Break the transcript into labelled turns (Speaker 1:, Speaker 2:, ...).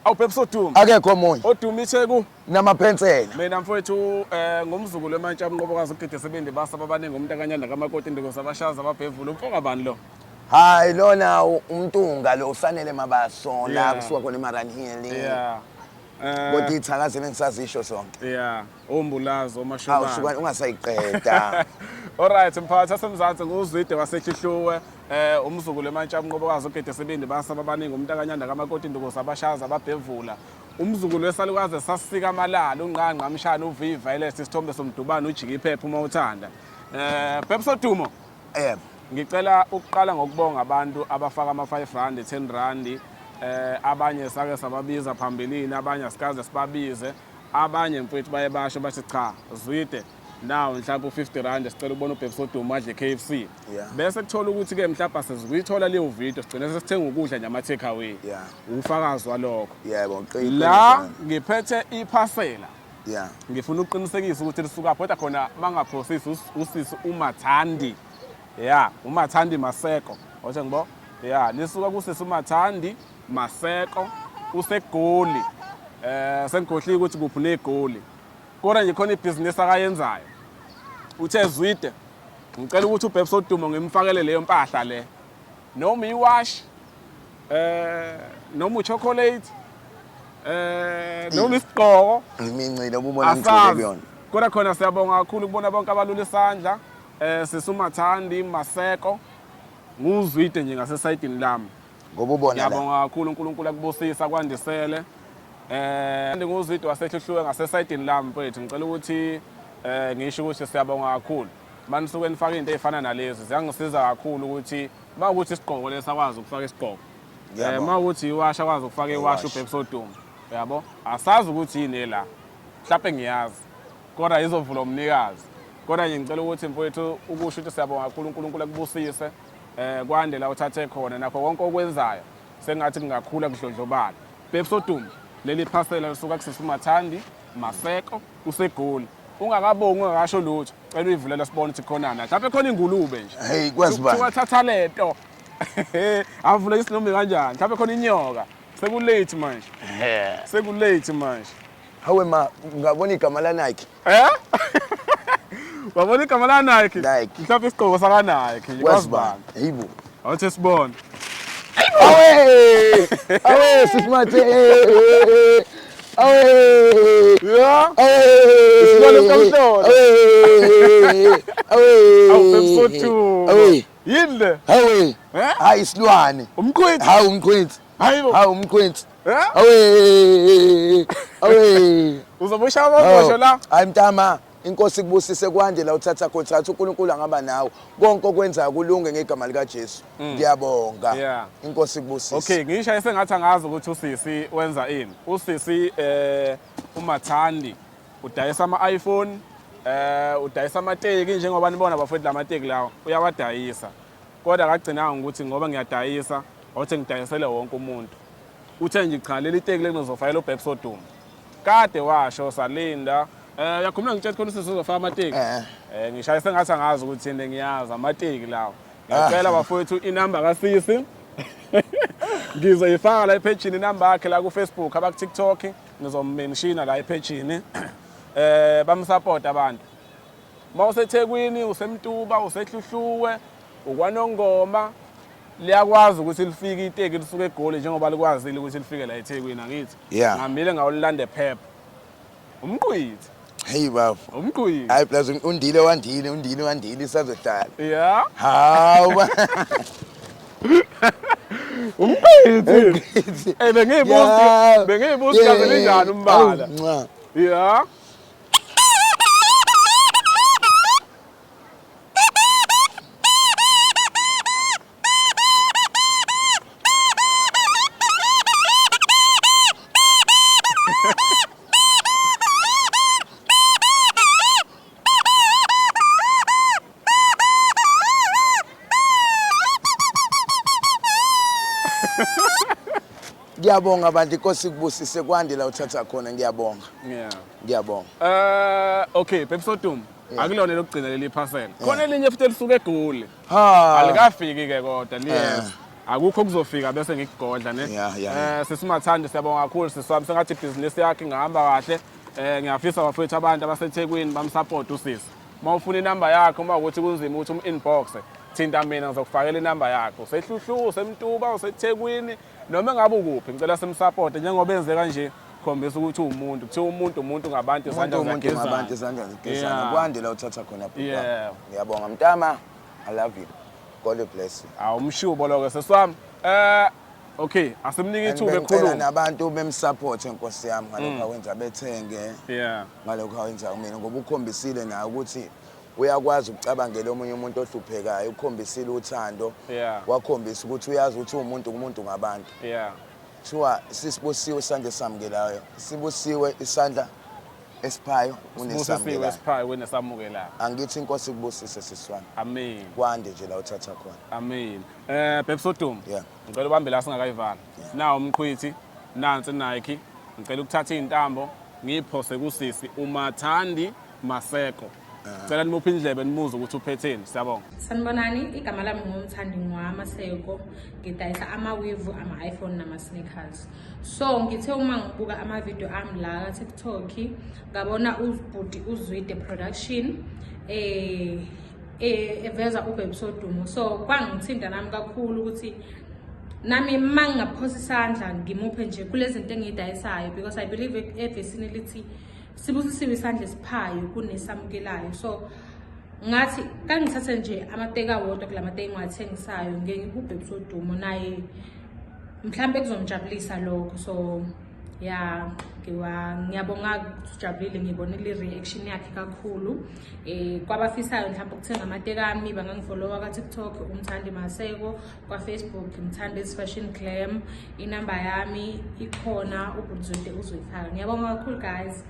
Speaker 1: Awuphepha Duma.
Speaker 2: Akekho omunye.
Speaker 1: Oduma itheku
Speaker 2: namaphensela.
Speaker 1: Mina mfowethu ngomzukulu emantsha umnqobokazi ugide sebende basa babaningi umuntu akanyanda kamakoti ndiko sabashaza ababhevula umfoka bani lo?
Speaker 2: Hayi lona umntunga lo usanele mabaso la
Speaker 1: Yeah.
Speaker 2: kusuka khona eMarani Hill.
Speaker 1: Yeah.
Speaker 2: Kodwa ithakazeni ngisazisho sonke.
Speaker 1: Yeah, ombulazo
Speaker 2: Awu
Speaker 1: omashobana.
Speaker 2: suka ungasayiqeda.
Speaker 1: Alright, mphakathi asemzansi nguzwide wasehlihluwe umzukulu emantsha umnqobokazi ugede sebende basa babaningi umuntu akanyanda kamakoti ndiko sabashaza ababhevula. Umzukulu wesalukazi sasika amalala unqanqa amshana uviva elesi isithombe somdubane ujika iphepha uma uthanda. Phepha Dumo. Ngicela ukuqala ngokubonga abantu abafaka ama-5 rand, 10 rand, abanye sake sababiza phambilini, abanye asikaze sibabize, abanye mfowethu baye basho bathi cha, Zwide nawo mhlawumbe u50 rand sicela ukubona uBhepso Dumo adle KFC. Bese kuthola ukuthi ke mhlawumbe asizikuyithola leyo video sigcina sesithenga ukudla nje ama take away. Ufakazi walokho.
Speaker 2: Yebo, qiniso.
Speaker 1: La ngiphethe iphasela.
Speaker 2: Yeah.
Speaker 1: Ngifuna ukuqinisekisa ukuthi lisuka photha khona mangaphosisi usisi uMathandi. Yeah, uMathandi Maseko. Wathi ngibo? Yeah, lisuka kusisi uMathandi Maseko useGoli. Sengikhohliwe ukuthi kuphi negoli. Kodwa nje khona ibhizinisi akayenzayo. Uthe Zwide, ngicela ukuthi uBhepso Dumo ngimfakele leyo mpahla le. Noma iwash, noma uchocolate, noma isiqhoko.
Speaker 2: Imincile ububona umculo kuyona.
Speaker 1: Kodwa khona siyabonga kakhulu ukubona bonke abalula isandla. Sisumathandi Maseko nguzwide nje ngasesayidini lami
Speaker 2: ngoba ubona la
Speaker 1: ngiyabonga kakhulu uNkulunkulu akubusisa kwandisele nguzwide wasehlihluwe ngasesayidini lami mfowethu ngicela ukuthi ngisho ukuthi siyabonga kakhulu manje suke nifaka into ezifana nalezi ziyangisiza kakhulu ukuthi mawukuthi isiqhoko lesakwazi ukufaka isiqhoko mawukuthi iwash akwazi ukufaka iwash uBhepso Dumo yabo asazi ukuthi yini la mhlawumbe ngiyazi kodwa izovula umnikazi. Kodwa nje ngicela ukuthi mfowethu ukusho ukuthi siyabonga kakhulu uNkulunkulu akubusise kwande la uthathe khona nakho konke okwenzayo sengathi kungakhula kudlodlobala. Phepha Dumo leli phasela lisuka kusisi uMathandi Maseko useGoli. Ungakabongi ungakasho lutho. Cela uyivulela sibone ukuthi khona na. Mhlawumbe khona ingulube nje.
Speaker 2: Hey kwazi bani.
Speaker 1: Uthatha lento. Avula isinoma kanjani? Mhlawumbe khona inyoka. Sekulate manje. Sekulate manje.
Speaker 2: Hawe ma ngabona igama la Nike.
Speaker 1: Wabona igama la Nike? Mhlawumbe isiqhoko saka Nike.
Speaker 2: Kwazi bani. Hayibo.
Speaker 1: Awuthi sibone.
Speaker 2: Awe! Awe simathe. Awe!
Speaker 1: Yeah.
Speaker 2: Awe!
Speaker 1: Isibone kamhlolo.
Speaker 2: Awe!
Speaker 1: AwuPhepso Dumo.
Speaker 2: Awe!
Speaker 1: Yinde.
Speaker 2: Hawe! Hayi isilwane.
Speaker 1: Umqhwithi.
Speaker 2: Hayi umqhwithi.
Speaker 1: Hayibo.
Speaker 2: Hayi umqhwithi.
Speaker 1: Eh?
Speaker 2: Awe!
Speaker 1: Uzobusha amabosho la?
Speaker 2: Hayi mntama. Inkosi kubusise kwande la uthatha contract uNkulunkulu angaba nawe konke okwenza kulunge ngegama lika Jesu ngiyabonga inkosi kubusise.
Speaker 1: Okay ngisho esengathi angazi ukuthi usisi wenza ini usisi uMathandi udayisa ama-iPhone udayisa amateki njengoba nibona bafowethu lamateki lawo uyawadayisa kodwa akagcinanga ukuthi ngoba ngiyadayisa awuthi ngidayisele wonke umuntu uthe nje cha leli teki lenizofayela uBhepso Dumo kade washo salinda yakhuluma ngitshela khona sizofaka amateki ngishaye sengathi angazi ukuthi yini ngiyazi amateki lawo ngicela bafowethu inamba kasisi ngizoyifaka la epage inamba yakhe la ku Facebook aba ku TikTok ngizommenshina la epage bamsupport abantu mawuseThekwini usemtuba usehlihluwe ukwanongoma liyakwazi ukuthi lifike iteki lisuke eGoli njengoba likwazile ukuthi lifike la eThekwini angithi ngihambile ngawulanda ephepha umqhwithi.
Speaker 2: Hey baba.
Speaker 1: Umqhwithi.
Speaker 2: Hayi plus undile wandile isazodala.
Speaker 1: Yeah.
Speaker 2: Hawu.
Speaker 1: Umqhwithi. Bengiyibuza kaze linjani umbala. Yeah.
Speaker 2: Ngiyabonga abantu inkosi kubusise kwande la uthatha khona ngiyabonga. Ngiyabonga.
Speaker 1: Okay, Phepso Dumo. Akulona lokugcina leli phasela. Khona elinye futhi elisuka eGoli.
Speaker 2: Ha.
Speaker 1: Alikafiki ke kodwa liyeza. akukho kuzofika bese ngikugodla ne sisimathandi siyabonga kakhulu siswami sengathi ibhizinisi yakhe ingahamba kahle ngiyafisa bafethu abantu abaseThekwini bamsupport usisi mawufuna inamba yakhe uma ukuthi kunzima ukuthi inbox thinta mina ngizokufakela inamba yakho sehluhluku semtuba useThekwini noma ngabe ukuphi ngicela simsupport njengoba enze kanje khombisa ukuthi umuntu kuthiwa umuntu ngabantu
Speaker 2: izandla zigezana kwande la uthatha khona bhuka ngiyabonga mntama I love you God bless you
Speaker 1: awumshubo lokho seswami okay asimnike ithuba ekhulu
Speaker 2: nabantu bemsupport enkosi yami ngalokho awenza bethenge ngalokho awenza mina ngoba ukhombisile naye ukuthi uyakwazi ukucabangela omunye umuntu ohluphekayo ukhombisile uthando wakhombisa ukuthi uyazi ukuthi umuntu ngabantu kuthiwa sisibusiwe isandla esamukelayo sibusiwe isandla esiphayo
Speaker 1: unesamukelayo
Speaker 2: angithi inkosi kubusise siswami
Speaker 1: amen
Speaker 2: kwande nje la uthatha khona
Speaker 1: amen Bebsodum ngicela ubambe la singakayivali nawo umqhwithi nansi Nike ngicela ukuthatha izintambo ngiphose kusisi uMathandi Maseko Cela nimuphe indlebe nimuze ukuthi uphetheni siyabonga
Speaker 3: Sanibonani igama lami ngumthandi Maseko ngidayisa ama-weave ama-iPhone nama-sneakers so ngithe uma ngibuka ama-video ami la ka-TikTok ngabona ubhuti uZwide production eveza uBebsodum so kwangithinta nami kakhulu ukuthi nami mangaphosa isandla ngimuphe nje kulezi zinto engiyidayisayo because I believe evesini lithi sibusisiwe isandla esiphayo kunesamukelayo so ngathi kangithathe nje amateka wodwa kulamateka engiwathengisayo ngeke uBebsodum naye mhlambe kuzomjabulisa lokho so ngiyabonga ukujabulile ngibonile reaction yakhe kakhulu kwabafisayo mhlawumbe ukuthenga amateka ami bangangifollowa ka TikTok umthandi Maseko kwa Facebook Mthandi's Fashion Glam inamba yami ikhona ubuzwide uzoyifaka ngiyabonga kakhulu guys